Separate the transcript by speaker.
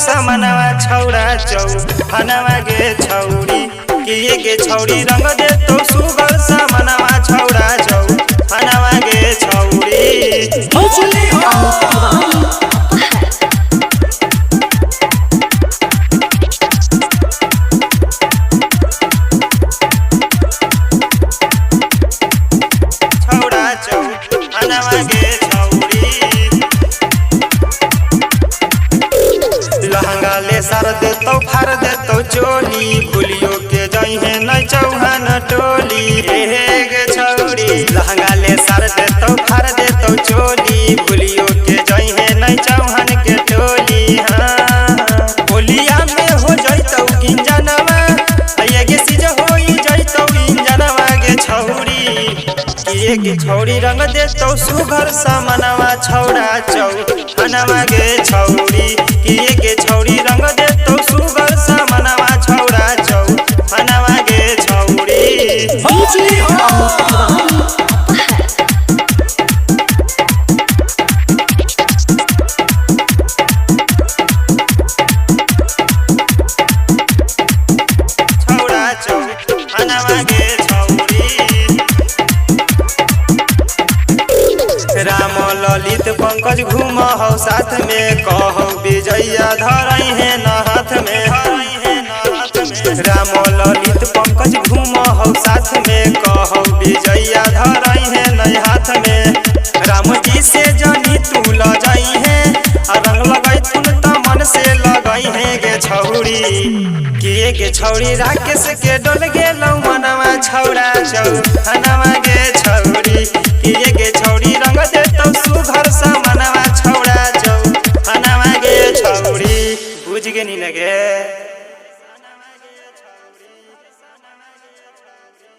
Speaker 1: सामनवा छौड़ा चौ हनवा गे छौड़ी किए गे छौड़ी रंग दे तो सुगर सामनवा छौड़ा चौ हनवा गे छौड़ी छौड़ा चौ हनवा गे छौड़ी लहंगा ले सर दे तो फार दे तो चोली भूलियो के जाई है न चौहान टोली हे गे छौड़ी लहंगा ले सर दे तो फार दे तो चोली भूलियो के जाई है न चौहान के टोली। हाँ होलिया में हो जइतौ गिंजनवा ये गे सिज होई जइतौ गिंजनवा गे छौड़ी किए गे छौड़ी रंग दे तो सुघर सामनवा छौड़ा चौ हनवा गे छौड़ी किए गे छौड़ी रंग दे तो सुगर सामनवा छौड़ा चौ हनवा गे छौड़ी छौड़ा चौ हनवा गे छौड़ी राम ललित पंकज घूम हो साथ में कहो विजया धरई है न हाथ में राम ललित पंकज घूम हो साथ में कहो विजया धरई है न हाथ में राम जी से जनी तू ल जाई है रंग लगई तुन त मन से लगई है गे छौड़ी किए गे छौड़ी राकेश के डोल गेलौ मनवा छौड़ा चौ हनवा गे छौड़ी किए गे छौड़ी रंग